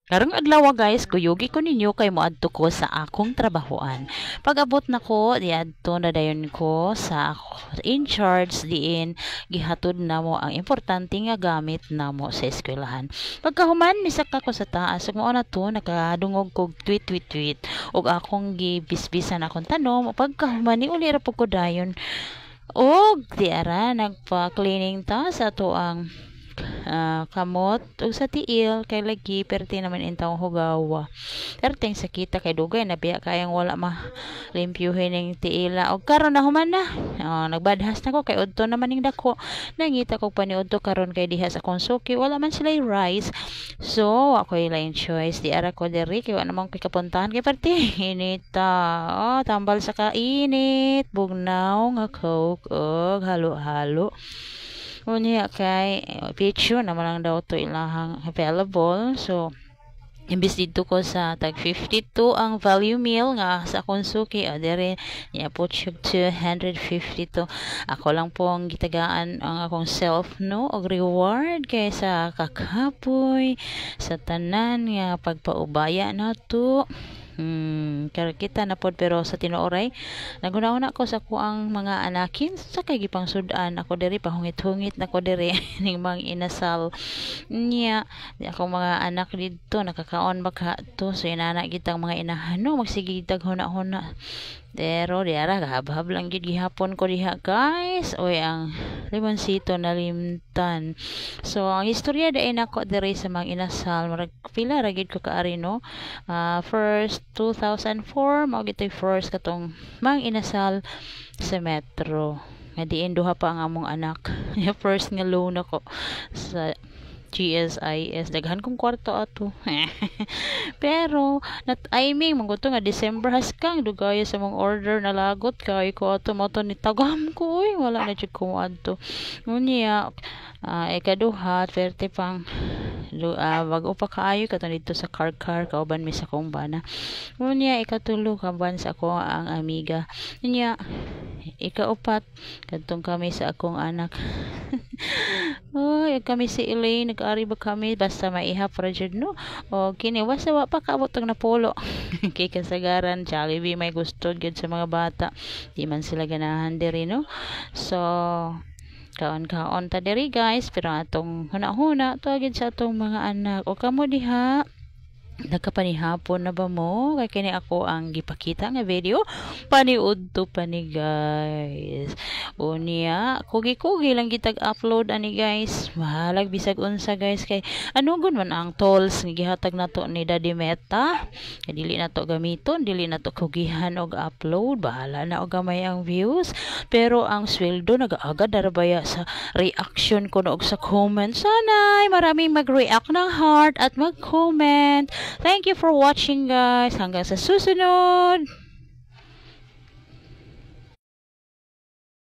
Karong adlaw guys, kuyugi ko ninyo kay moadto ko sa akong trabahoan. Pag-abot na ko, diadto na dayon ko sa in charge diin gihatod namo ang importante nga gamit namo sa eskwelahan. Pagkahuman misaka ko sa taas, ug mao na to nakadungog kog tweet ug akong gibisbisan akong tanom. Pagkahuman ni uli ra pud ko dayon og diara nagpa-cleaning ta sa to ang kamot ug sa tiil kay lagi perti naman intawong hugawa perting sakita kay dugay na biya kayang wala limpyuhin ning tiila og karon na human na nagbadhas na ko kay udto naman ning dako nangita ko paniudto karon kay diha sa akong suki wala man sila rice so ako lain choice di ara ko diri kay wala naman ko kapuntahan kay perti inita tambal sa kainit bugnaw nga coke ug halo-halo. Unya kay picture naman lang daw to ilahang available. So, imbis dito ko sa tag 52 ang value meal nga sa akong suki dere niya po 252 ako lang pong gitagaan ang akong self no og reward kay sa kakapoy sa tanan nga pagpaubaya nato kita na pod pero sa tinuoray naguna-una ko sa kuang mga anakin sa kay gipang sudan ako diri pahungit-hungit na ko diri ning mga inasal niya di ako mga anak didto nakakaon baka to so inana gitang mga inahano magsigitag huna-huna pero diara gahabhab lang gid gihapon ko diha guys oy ang limonsito na limtan so ang istorya dai nako diri sa mga inasal marag pila ra gid ko kaari no first 2004 mao gitoy first katong mga inasal sa metro nga diin duha pa ang among anak first nga loan ako sa GSIS daghan kong kwarto ato pero nat aiming mangguto nga December haskang dugay sa mong order na lagot kay ko ato mo to ni tagam ko wala na jud ko adto unya ikaduha perte pang bago pa kaayo kato dito sa car kauban mi sa kong bana unya ikatulo kaban sa ako ang amiga unya ikaupat kadtong kami sa akong anak kami si Elaine nag-ari ba kami basta maihap ra jud no o kini wasa wa pa kaabot og napulo kay kasagaran Jollibee may gusto gyud sa mga bata di man sila ganahan diri no so kaon ta diri guys pero atong huna-huna tuagid sa atong mga anak o kamo diha nagkapanihapon na ba mo kay kini ako ang gipakita nga video paniud to pani guys unya kugi lang gitag upload ani guys mahalag bisag unsa guys kay anugon man ang tools nga gihatag nato ni Daddy Meta kay dili nato gamiton dili nato kugihan og upload bahala na og gamay ang views pero ang sweldo nagaagad darabaya sa reaction ko og sa comment sana maraming mag-react ng heart at mag-comment. Thank you for watching guys. Hanggang sa susunod.